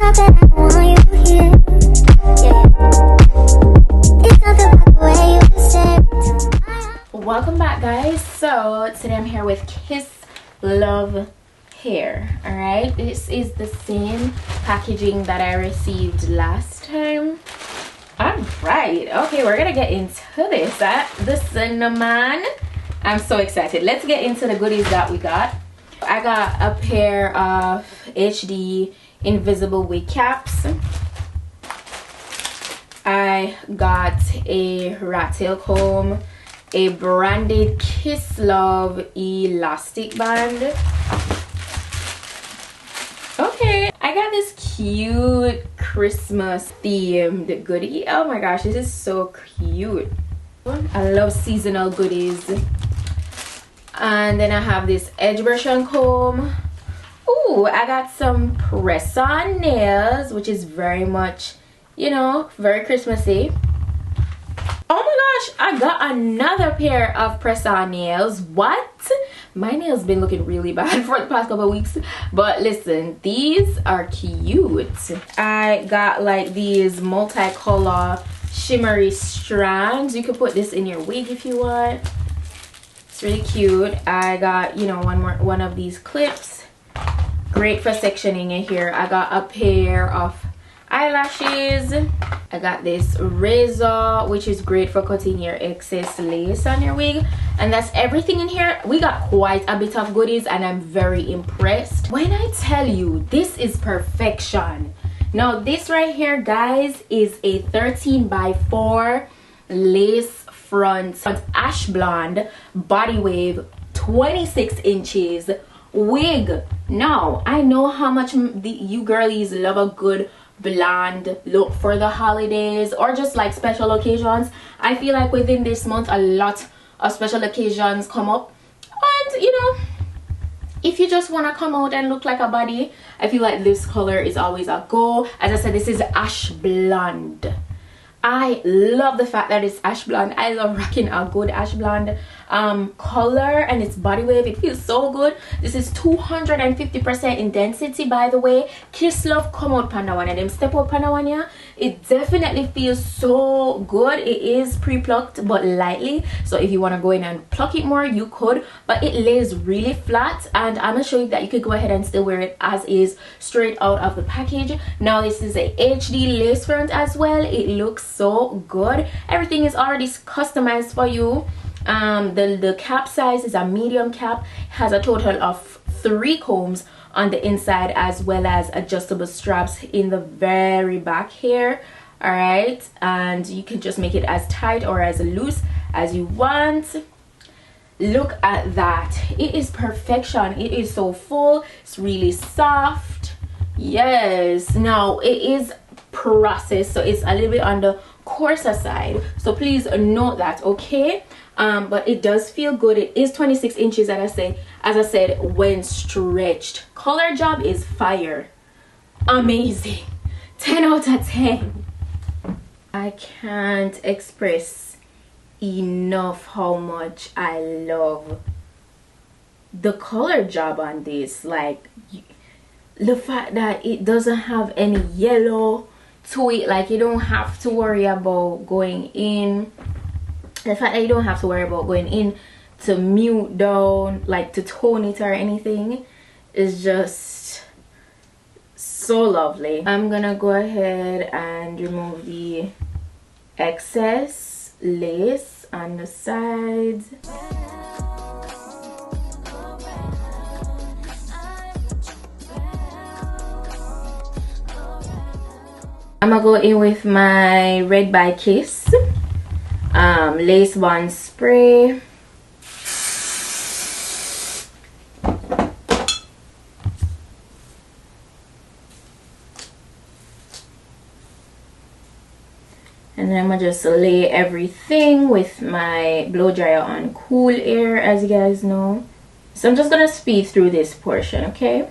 not that I want you here. Yeah. It's not the way you said. Welcome back, guys. So today I'm here with Kiss Love Hair. All right, this is the same packaging that I received last time. All right, okay, we're gonna get into this. The cinnamon. I'm so excited. Let's get into the goodies that we got. I got a pair of HD invisible wig caps. I got a rat tail comb, a branded Kiss Love elastic band. Okay, I got this cute Christmas themed goodie. Oh my gosh, this is so cute. I love seasonal goodies. And then I have this edge brush and comb. Ooh, I got some press-on nails, which is very much, you know, very Christmassy. Oh my gosh, I got another pair of press-on nails. What? My nails been looking really bad for the past couple of weeks, but listen, these are cute. I got like these multicolor shimmery strands. You could put this in your wig if you want. It's really cute. I got, you know, one of these clips, great for sectioning your hair. I got a pair of eyelashes. I got this razor, which is great for cutting your excess lace on your wig. And that's everything in here. We got quite a bit of goodies and I'm very impressed. When I tell you this is perfection. Now this right here, guys, is a 13x4 lace front ash blonde body wave, 26 inches wig. Now I know how much you girlies love a good blonde look for the holidays or just like special occasions. I feel like within this month a lot of special occasions come up, and you know, if you just want to come out and look like a body, I feel like this color is always a go. As I said, this is ash blonde. I love the fact that it's ash blonde. I love rocking a good ash blonde color, and it's body wave. It feels so good. This is 250% in density, by the way. Kiss Love come out panda one and them step out panda one, yeah. It definitely feels so good. It is pre-plucked but lightly, so if you want to go in and pluck it more, you could, but it lays really flat, and I'm gonna show you that you could go ahead and still wear it as is, straight out of the package. Now this is a HD lace front as well. It looks so good. Everything is already customized for you. The cap size is a medium cap, has a total of 3 combs on the inside as well as adjustable straps in the very back here. All right, and you can just make it as tight or as loose as you want. Look at that. It is perfection. It is so full. It's really soft. Yes. Now it is processed, so it's a little bit on the coarser side, so please note that, okay? But it does feel good. It is 26 inches, as I said, when stretched. Color job is fire. Amazing. 10 out of 10. I can't express enough how much I love the color job on this. Like, the fact that it doesn't have any yellow to it, like you don't have to worry about going in. The fact that you don't have to worry about going in to mute down, like to tone it or anything, is just so lovely. I'm gonna go ahead and remove the excess lace on the sides. I'm gonna go in with my Red by Kiss lace bond spray. And then I'm gonna just lay everything with my blow dryer on cool air, as you guys know. So I'm just gonna speed through this portion, okay?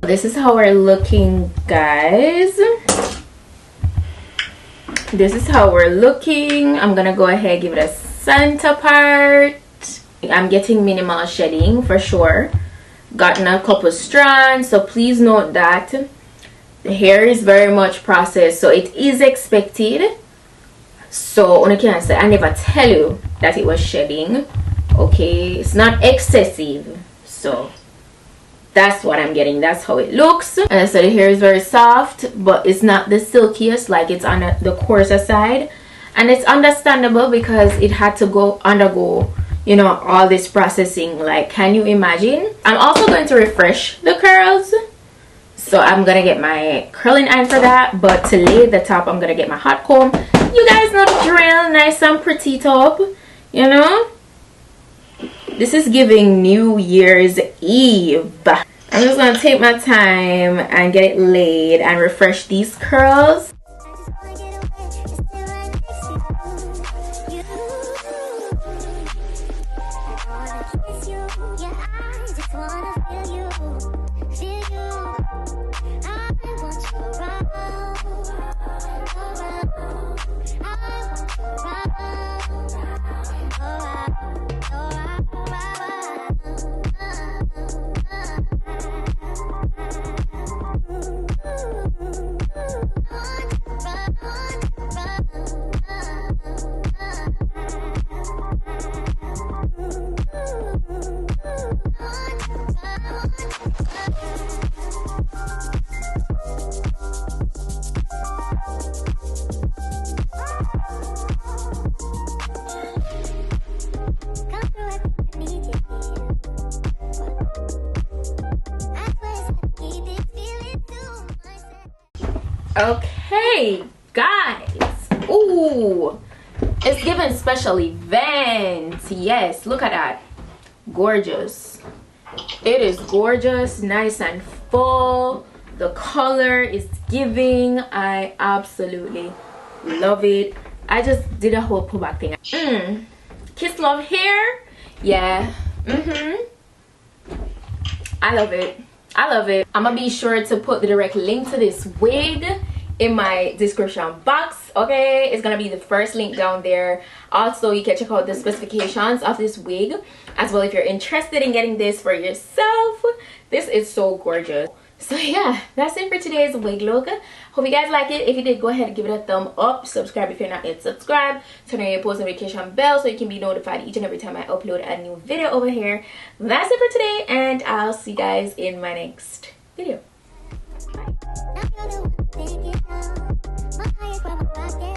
This is how we're looking, guys. This is how we're looking. I'm gonna go ahead and give it a center part. I'm getting minimal shedding for sure. Gotten a couple strands, so please note that the hair is very much processed, so it is expected. So I can say I never tell you that it was shedding. Okay, it's not excessive, so that's what I'm getting. That's how it looks. And so the hair is very soft, but it's not the silkiest, like it's on the coarser side. And it's understandable because it had to undergo, you know, all this processing. Like, can you imagine? I'm also going to refresh the curls, so I'm gonna get my curling iron for that. But to lay the top, I'm gonna get my hot comb. You guys know the drill. Nice and pretty top, you know. This is giving New Year's Eve. I'm just gonna take my time and get it laid and refresh these curls. Okay, guys. Ooh, it's giving special event. Yes, look at that. Gorgeous. It is gorgeous, nice and full. The color is giving. I absolutely love it. I just did a whole pullback thing. Kiss love hair. Yeah. I love it. I love it. I'm gonna be sure to put the direct link to this wig in my description box. Okay, it's gonna be the first link down there. Also, you can check out the specifications of this wig as well if you're interested in getting this for yourself. This is so gorgeous. So yeah, that's it for today's wig look. Hope you guys like it. If you did, go ahead and give it a thumb up. Subscribe if you're not yet subscribed. Turn on your post notification bell so you can be notified each and every time I upload a new video over here. That's it for today, and I'll see you guys in my next video. Bye.